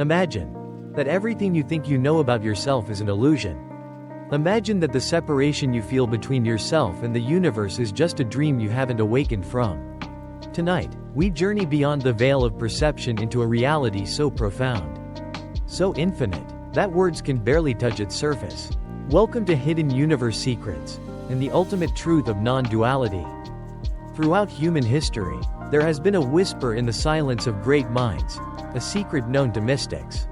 Imagine that everything you think you know about yourself is an illusion. Imagine that the separation you feel between yourself and the universe is just a dream you haven't awakened from. Tonight, we journey beyond the veil of perception into a reality so profound, so infinite, that words can barely touch its surface. Welcome to Hidden Universe Secrets, and the ultimate truth of non-duality. Throughout human history, there has been a whisper in the silence of great minds, a secret known to mystics,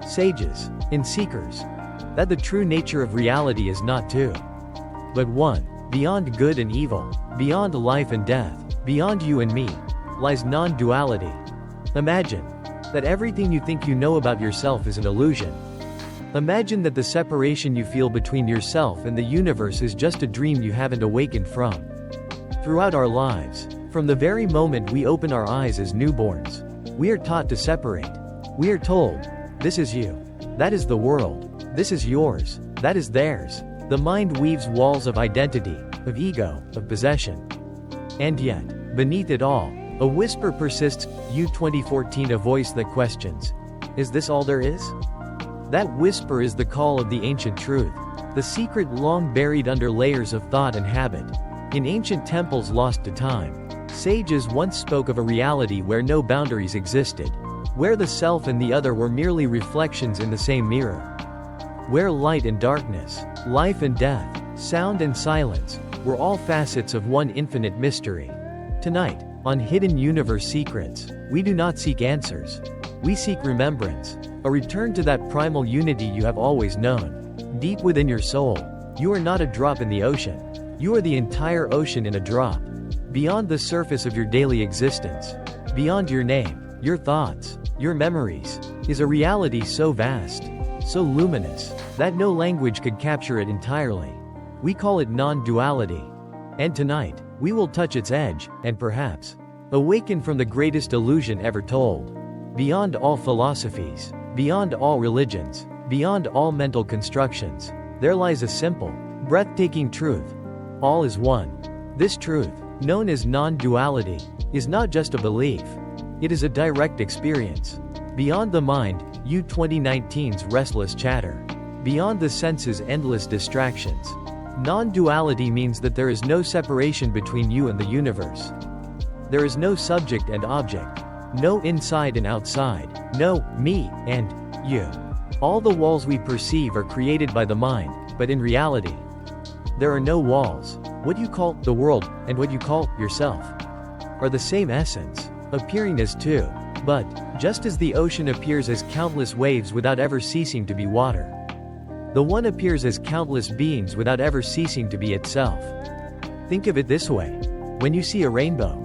sages, and seekers, that the true nature of reality is not two, but one. Beyond good and evil, beyond life and death, beyond you and me, lies non-duality. Imagine that everything you think you know about yourself is an illusion. Imagine that the separation you feel between yourself and the universe is just a dream you haven't awakened from. Throughout our lives, from the very moment we open our eyes as newborns, we are taught to separate. We are told, this is you. That is the world. This is yours. That is theirs. The mind weaves walls of identity, of ego, of possession. And yet, beneath it all, a whisper persists. You 2014, a voice that questions, is this all there is? That whisper is the call of the ancient truth, the secret long buried under layers of thought and habit. In ancient temples lost to time, sages once spoke of a reality where no boundaries existed, where the self and the other were merely reflections in the same mirror, where light and darkness, life and death, sound and silence, were all facets of one infinite mystery. Tonight, on Hidden Universe Secrets, we do not seek answers. We seek remembrance, a return to that primal unity you have always known. Deep within your soul, you are not a drop in the ocean. You are the entire ocean in a drop. Beyond the surface of your daily existence, beyond your name, your thoughts, your memories, is a reality so vast, so luminous, that no language could capture it entirely. We call it non-duality. And tonight, we will touch its edge, and perhaps awaken from the greatest illusion ever told. Beyond all philosophies, beyond all religions, beyond all mental constructions, there lies a simple, breathtaking truth. All is one. This truth, known as non-duality, is not just a belief. It is a direct experience. Beyond the mind, you 2019's restless chatter. Beyond the senses' endless distractions. Non-duality means that there is no separation between you and the universe. There is no subject and object. No inside and outside. No me and you. All the walls we perceive are created by the mind, but in reality, there are no walls. What you call the world, and what you call yourself, are the same essence, appearing as two. But, just as the ocean appears as countless waves without ever ceasing to be water, the one appears as countless beings without ever ceasing to be itself. Think of it this way. When you see a rainbow,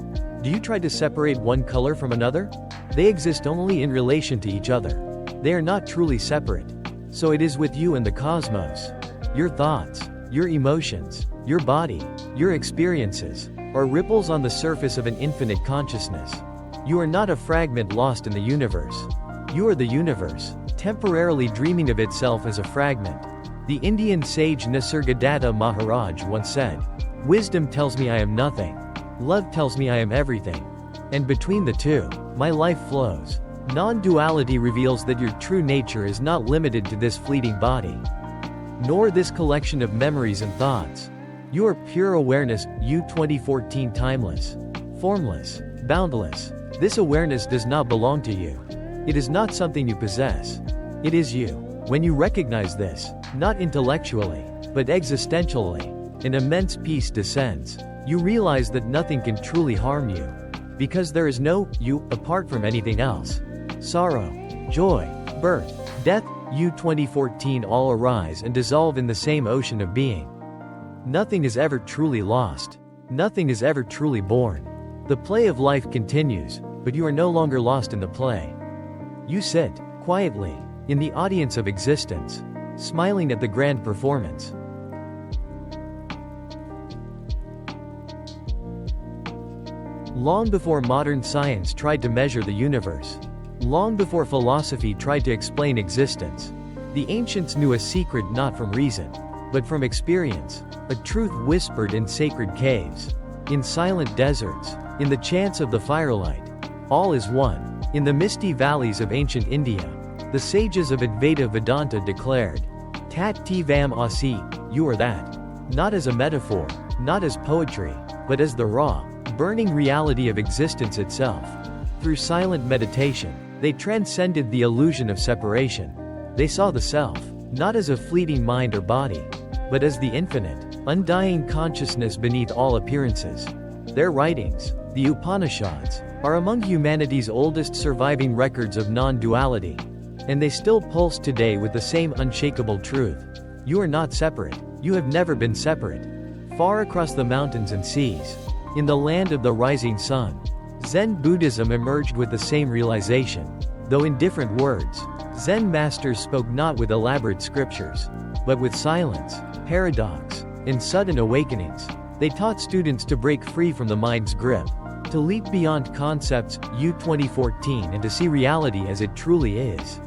do you try to separate one color from another? They exist only in relation to each other. They are not truly separate. So it is with you and the cosmos. Your thoughts, your emotions, your body, your experiences, are ripples on the surface of an infinite consciousness. You are not a fragment lost in the universe. You are the universe, temporarily dreaming of itself as a fragment. The Indian sage Nisargadatta Maharaj once said, "Wisdom tells me I am nothing. Love tells me I am everything. And between the two, my life flows." Non-duality reveals that your true nature is not limited to this fleeting body, nor this collection of memories and thoughts. You are pure awareness, you 2014, timeless, formless, boundless. This awareness does not belong to you. It is not something you possess. It is you. When you recognize this, not intellectually, but existentially, an immense peace descends. You realize that nothing can truly harm you, because there is no you apart from anything else. Sorrow, joy, birth, death, you 2014 all arise and dissolve in the same ocean of being. Nothing is ever truly lost. Nothing is ever truly born. The play of life continues, but you are no longer lost in the play. You sit, quietly, in the audience of existence, smiling at the grand performance. Long before modern science tried to measure the universe, long before philosophy tried to explain existence, the ancients knew a secret not from reason, but from experience, a truth whispered in sacred caves, in silent deserts, in the chants of the firelight. All is one. In the misty valleys of ancient India, The sages of Advaita Vedanta declared, Tat Tvam Asi, you are that. Not as a metaphor, not as poetry, but as the raw, burning reality of existence itself. Through silent meditation, they transcended the illusion of separation. They saw the self, not as a fleeting mind or body, but as the infinite, undying consciousness beneath all appearances. Their writings, the Upanishads, are among humanity's oldest surviving records of non-duality. And they still pulse today with the same unshakable truth. You are not separate. You have never been separate. Far across the mountains and seas, in the land of the rising sun, Zen Buddhism emerged with the same realization. Though in different words, Zen masters spoke not with elaborate scriptures, but with silence, paradox, and sudden awakenings. They taught students to break free from the mind's grip, to leap beyond concepts, U 2014, and to see reality as it truly is.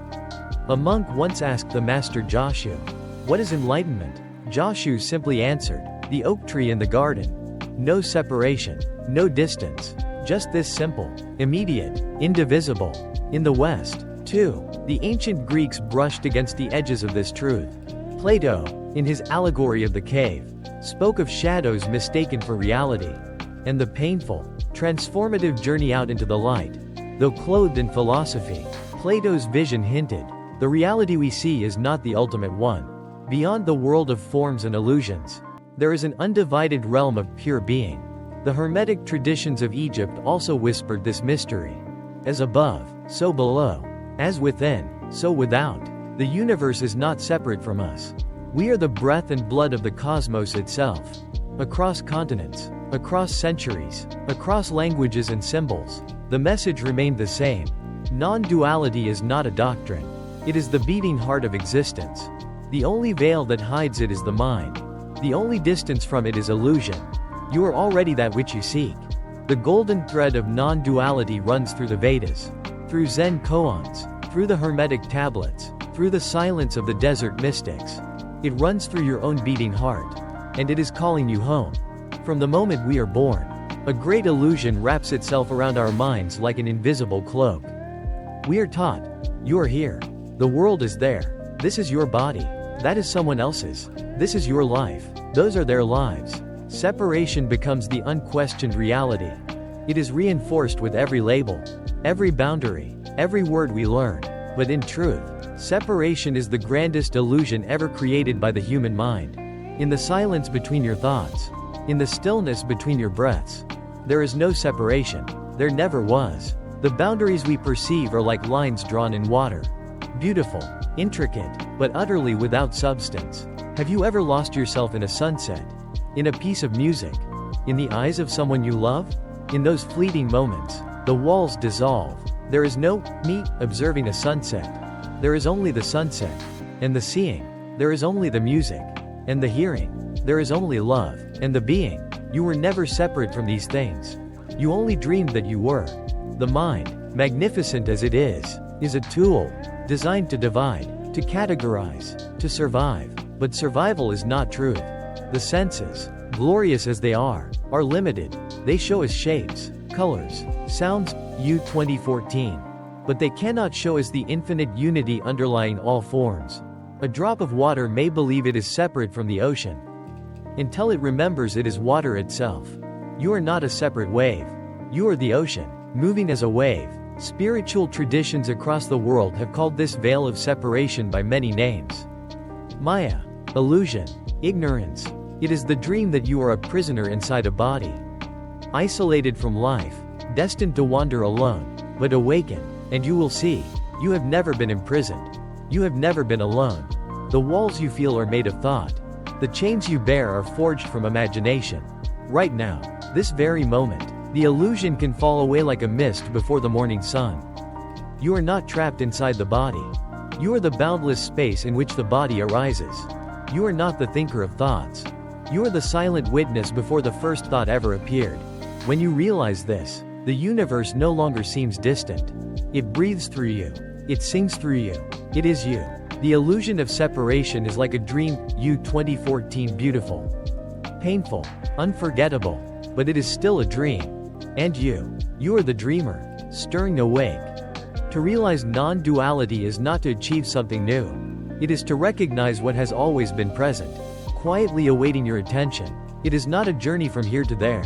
A monk once asked the master Joshu, "What is enlightenment?" Joshu simply answered, "The oak tree in the garden. No separation, no distance. Just this simple, immediate, indivisible." In the West, too, the ancient Greeks brushed against the edges of this truth. Plato, in his allegory of the cave, spoke of shadows mistaken for reality, and the painful, transformative journey out into the light. Though clothed in philosophy, Plato's vision hinted, the reality we see is not the ultimate one. Beyond the world of forms and illusions, there is an undivided realm of pure being. The Hermetic traditions of Egypt also whispered this mystery. As above, so below. As within, so without. The universe is not separate from us. We are the breath and blood of the cosmos itself. Across continents, across centuries, across languages and symbols, the message remained the same. Non-duality is not a doctrine. It is the beating heart of existence. The only veil that hides it is the mind. The only distance from it is illusion. You are already that which you seek. The golden thread of non-duality runs through the Vedas, through Zen koans, through the Hermetic tablets, through the silence of the desert mystics. It runs through your own beating heart, and it is calling you home. From the moment we are born, a great illusion wraps itself around our minds like an invisible cloak. We are taught, you are here. The world is there. This is your body. That is someone else's. This is your life. Those are their lives. Separation becomes the unquestioned reality. It is reinforced with every label, every boundary, every word we learn. But in truth, separation is the grandest illusion ever created by the human mind. In the silence between your thoughts, in the stillness between your breaths, there is no separation. There never was. The boundaries we perceive are like lines drawn in water. Beautiful, intricate, but utterly without substance. Have you ever lost yourself in a sunset? In a piece of music? In the eyes of someone you love? In those fleeting moments, the walls dissolve. There is no me observing a sunset. There is only the sunset. And the seeing. There is only the music. And the hearing. There is only love. And the being. You were never separate from these things. You only dreamed that you were. The mind, magnificent as it is a tool, designed to divide, to categorize, to survive. But survival is not truth. The senses, glorious as they are limited. They show us shapes, colors, sounds, U 2014. But they cannot show us the infinite unity underlying all forms. A drop of water may believe it is separate from the ocean, until it remembers it is water itself. You are not a separate wave. You are the ocean, moving as a wave. Spiritual traditions across the world have called this veil of separation by many names. Maya, illusion, ignorance. It is the dream that you are a prisoner inside a body, isolated from life, destined to wander alone. But awaken, and you will see, you have never been imprisoned. You have never been alone. The walls you feel are made of thought. The chains you bear are forged from imagination. Right now, this very moment, the illusion can fall away like a mist before the morning sun. You are not trapped inside the body. You are the boundless space in which the body arises. You are not the thinker of thoughts. You are the silent witness before the first thought ever appeared. When you realize this, the universe no longer seems distant. It breathes through you. It sings through you. It is you. The illusion of separation is like a dream, U 2014, beautiful, painful, unforgettable, but it is still a dream. And you are the dreamer, stirring awake. To realize non-duality is not to achieve something new. It is to recognize what has always been present, quietly awaiting your attention. It is not a journey from here to there.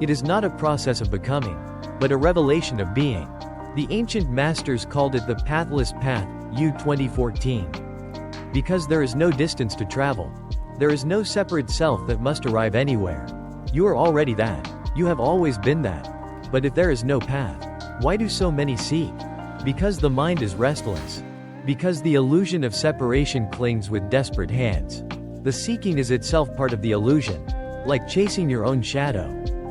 It is not a process of becoming, but a revelation of being. The ancient masters called it the pathless path, U 2014. Because there is no distance to travel. There is no separate self that must arrive anywhere. You are already that. You have always been that. But if there is no path, why do so many seek? Because the mind is restless. Because the illusion of separation clings with desperate hands. The seeking is itself part of the illusion. Like chasing your own shadow.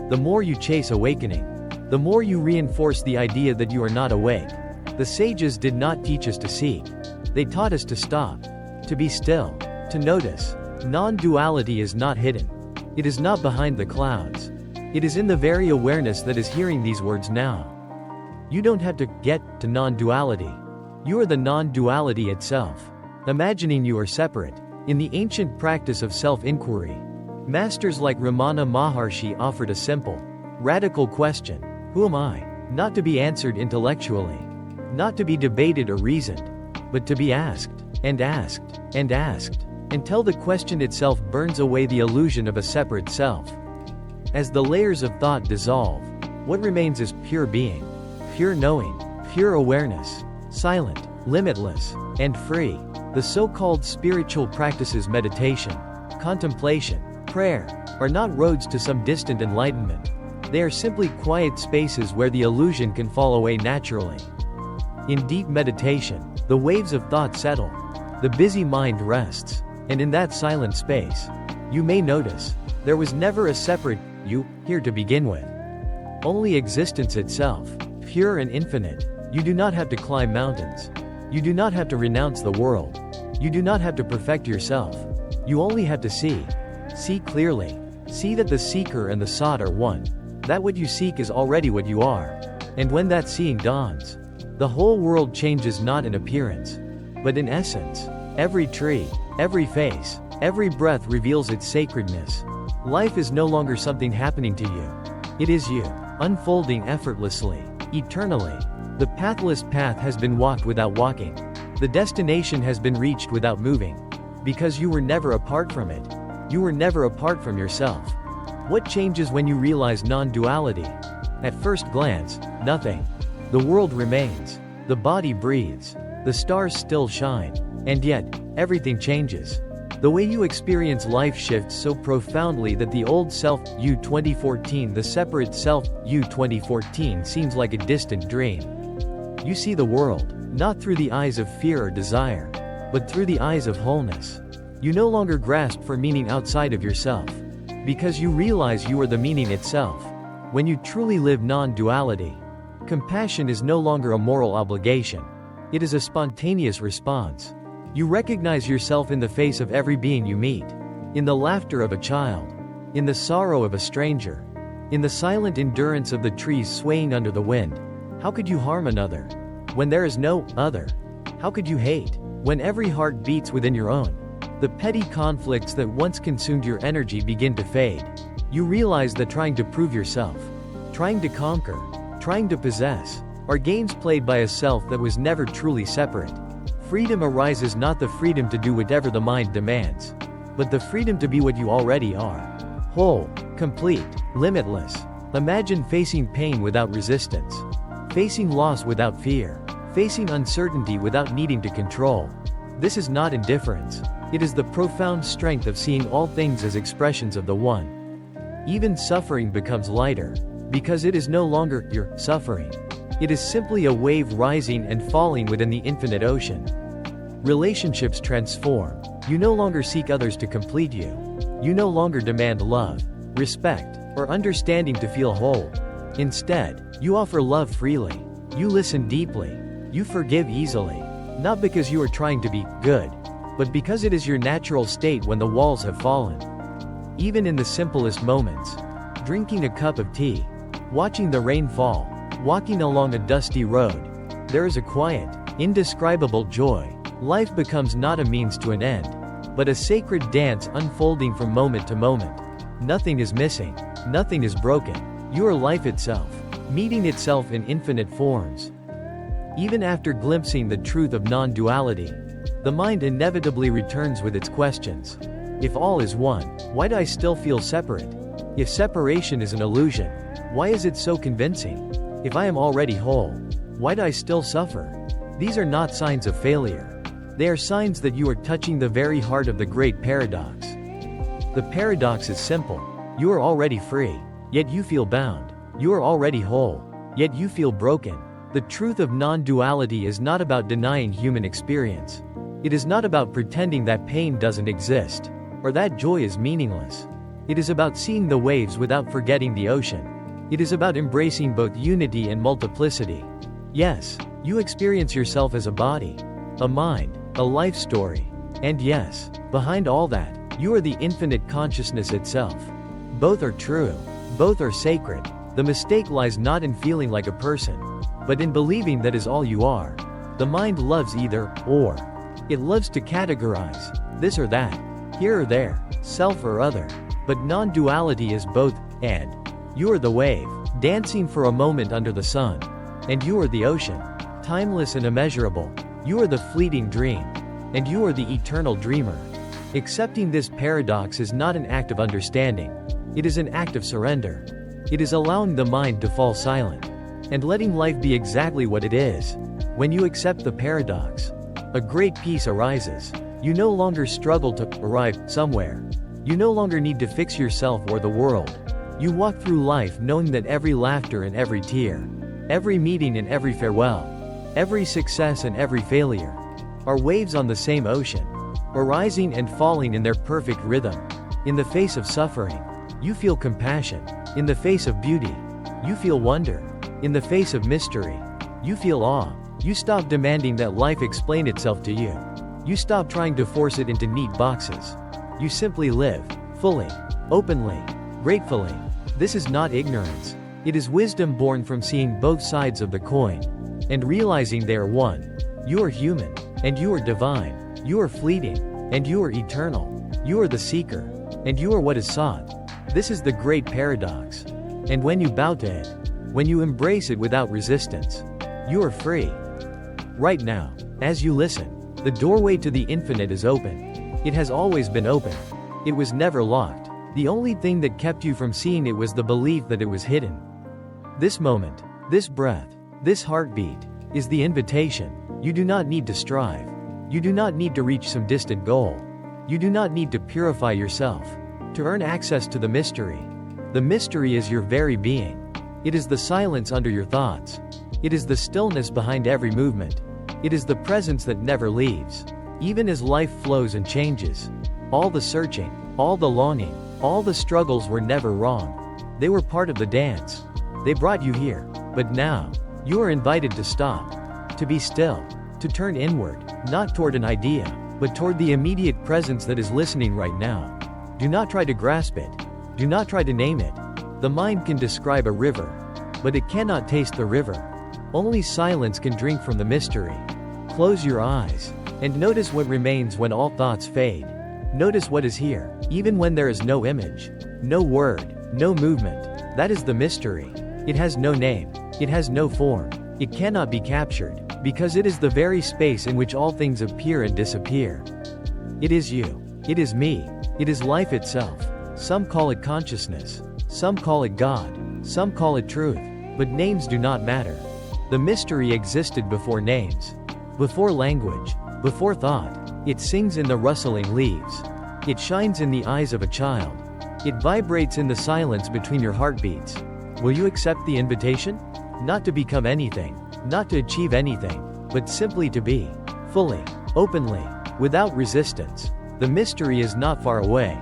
The more you chase awakening, the more you reinforce the idea that you are not awake. The sages did not teach us to seek. They taught us to stop. To be still. To notice. Non-duality is not hidden. It is not behind the clouds. It is in the very awareness that is hearing these words now. You don't have to get to non-duality. You are the non-duality itself. Imagining you are separate. In the ancient practice of self-inquiry, masters like Ramana Maharshi offered a simple, radical question. Who am I? Not to be answered intellectually. Not to be debated or reasoned. But to be asked, and asked, and asked, until the question itself burns away the illusion of a separate self. As the layers of thought dissolve, what remains is pure being. Pure knowing, pure awareness, silent, limitless, and free. The so-called spiritual practices meditation, contemplation, prayer, are not roads to some distant enlightenment. They are simply quiet spaces where the illusion can fall away naturally. In deep meditation, the waves of thought settle. The busy mind rests. And in that silent space, you may notice, there was never a separate you here to begin with. Only existence itself, pure and infinite. You do not have to climb mountains. You do not have to renounce the world. You do not have to perfect yourself. You only have to see. See clearly. See that the seeker and the sought are one. That what you seek is already what you are. And when that seeing dawns, the whole world changes not in appearance, but in essence. Every tree, every face, every breath reveals its sacredness. Life is no longer something happening to you. It is you, unfolding effortlessly, eternally. The pathless path has been walked without walking. The destination has been reached without moving. Because you were never apart from it. You were never apart from yourself. What changes when you realize non-duality? At first glance, nothing. The world remains. The body breathes. The stars still shine. And yet, everything changes. The way you experience life shifts so profoundly that the old self, you 2014, the separate self, you 2014, seems like a distant dream. You see the world, not through the eyes of fear or desire, but through the eyes of wholeness. You no longer grasp for meaning outside of yourself. Because you realize you are the meaning itself. When you truly live non-duality, compassion is no longer a moral obligation. It is a spontaneous response. You recognize yourself in the face of every being you meet. In the laughter of a child. In the sorrow of a stranger. In the silent endurance of the trees swaying under the wind. How could you harm another? When there is no other. How could you hate? When every heart beats within your own. The petty conflicts that once consumed your energy begin to fade. You realize that trying to prove yourself, trying to conquer, trying to possess, are games played by a self that was never truly separate. Freedom arises not the freedom to do whatever the mind demands, but the freedom to be what you already are. Whole, complete, limitless. Imagine facing pain without resistance. Facing loss without fear. Facing uncertainty without needing to control. This is not indifference. It is the profound strength of seeing all things as expressions of the One. Even suffering becomes lighter, because it is no longer your suffering. It is simply a wave rising and falling within the infinite ocean. Relationships transform. You no longer seek others to complete you. You no longer demand love, respect, or understanding to feel whole. Instead, you offer love freely. You listen deeply. You forgive easily. Not because you are trying to be good, but because it is your natural state when the walls have fallen. Even in the simplest moments, drinking a cup of tea, watching the rain fall, walking along a dusty road, there is a quiet, indescribable joy. Life becomes not a means to an end, but a sacred dance unfolding from moment to moment. Nothing is missing. Nothing is broken. You are life itself, meeting itself in infinite forms. Even after glimpsing the truth of non-duality, the mind inevitably returns with its questions. If all is one, why do I still feel separate? If separation is an illusion, why is it so convincing? If I am already whole, why do I still suffer? These are not signs of failure. They are signs that you are touching the very heart of the great paradox. The paradox is simple. You are already free, yet you feel bound. You are already whole, yet you feel broken. The truth of non-duality is not about denying human experience. It is not about pretending that pain doesn't exist, or that joy is meaningless. It is about seeing the waves without forgetting the ocean. It is about embracing both unity and multiplicity. Yes, you experience yourself as a body, a mind, a life story. And yes, behind all that, you are the infinite consciousness itself. Both are true. Both are sacred. The mistake lies not in feeling like a person, but in believing that is all you are. The mind loves either, or. It loves to categorize, this or that, here or there, self or other. But non-duality is both, and. You are the wave, dancing for a moment under the sun. And you are the ocean, timeless and immeasurable. You are the fleeting dream. And you are the eternal dreamer. Accepting this paradox is not an act of understanding. It is an act of surrender. It is allowing the mind to fall silent, and letting life be exactly what it is. When you accept the paradox, a great peace arises. You no longer struggle to arrive somewhere. You no longer need to fix yourself or the world. You walk through life knowing that every laughter and every tear, every meeting and every farewell, every success and every failure, are waves on the same ocean, arising and falling in their perfect rhythm. In the face of suffering, you feel compassion. In the face of beauty, you feel wonder. In the face of mystery, you feel awe. You stop demanding that life explain itself to you. You stop trying to force it into neat boxes. You simply live, fully, openly, gratefully. This is not ignorance. It is wisdom born from seeing both sides of the coin, and realizing they are one. You are human, and you are divine. You are fleeting, and you are eternal. You are the seeker, and you are what is sought. This is the great paradox. And when you bow to it, when you embrace it without resistance, you are free. Right now, as you listen, the doorway to the infinite is open. It has always been open. It was never locked. The only thing that kept you from seeing it was the belief that it was hidden. This moment, this breath, this heartbeat, is the invitation. You do not need to strive. You do not need to reach some distant goal. You do not need to purify yourself to earn access to the mystery. The mystery is your very being. It is the silence under your thoughts. It is the stillness behind every movement. It is the presence that never leaves. Even as life flows and changes, all the searching, all the longing, all the struggles were never wrong. They were part of the dance. They brought you here. But now, you are invited to stop, to be still, to turn inward, not toward an idea, but toward the immediate presence that is listening right now. Do not try to grasp it. Do not try to name it. The mind can describe a river, but it cannot taste the river. Only silence can drink from the mystery. Close your eyes, and notice what remains when all thoughts fade. Notice what is here, even when there is no image, no word, no movement. That is the mystery. It has no name. It has no form. It cannot be captured, because it is the very space in which all things appear and disappear. It is you. It is me. It is life itself. Some call it consciousness. Some call it God. Some call it truth. But names do not matter. The mystery existed before names, before language, before thought. It sings in the rustling leaves. It shines in the eyes of a child. It vibrates in the silence between your heartbeats. Will you accept the invitation? Not to become anything, not to achieve anything, but simply to be, fully, openly, without resistance. The mystery is not far away.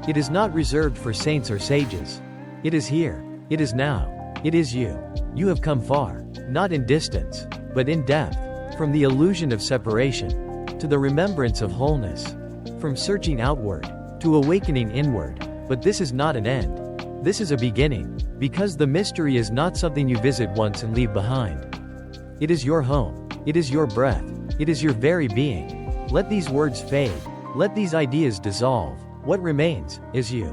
It is not reserved for saints or sages. It is here. It is now. It is you. You have come far, not in distance, but in depth, from the illusion of separation to the remembrance of wholeness, from searching outward to awakening inward. But this is not an end. This is a beginning, because the mystery is not something you visit once and leave behind. It is your home. It is your breath. It is your very being. Let these words fade. Let these ideas dissolve. What remains is you.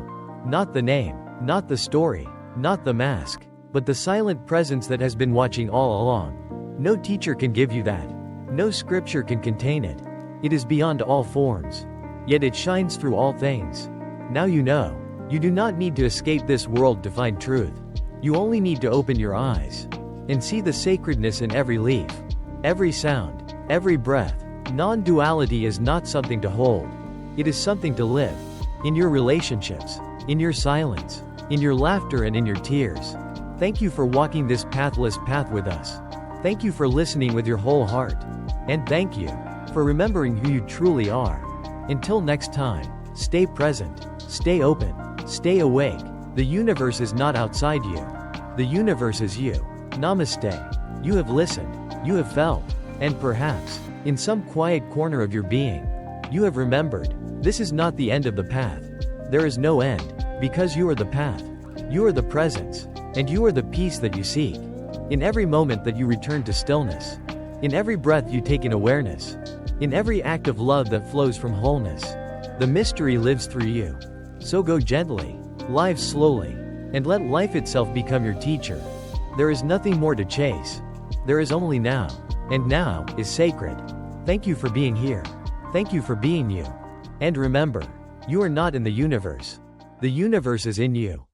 Not the name, not the story, not the mask, but the silent presence that has been watching all along. No teacher can give you that. No scripture can contain it. It is beyond all forms. Yet it shines through all things. Now you know. You do not need to escape this world to find truth. You only need to open your eyes and see the sacredness in every leaf, every sound, every breath. Non-duality is not something to hold. It is something to live. In your relationships, in your silence, in your laughter and in your tears. Thank you for walking this pathless path with us. Thank you for listening with your whole heart. And thank you for remembering who you truly are. Until next time, stay present, stay open, stay awake. The universe is not outside you. The universe is you. Namaste. You have listened, you have felt, and perhaps, in some quiet corner of your being, you have remembered, this is not the end of the path. There is no end, because you are the path. You are the presence, and you are the peace that you seek. In every moment that you return to stillness, in every breath you take in awareness, in every act of love that flows from wholeness, the mystery lives through you. So go gently, live slowly, and let life itself become your teacher. There is nothing more to chase. There is only now, and now is sacred. Thank you for being here. Thank you for being you. And remember, you are not in the universe. The universe is in you.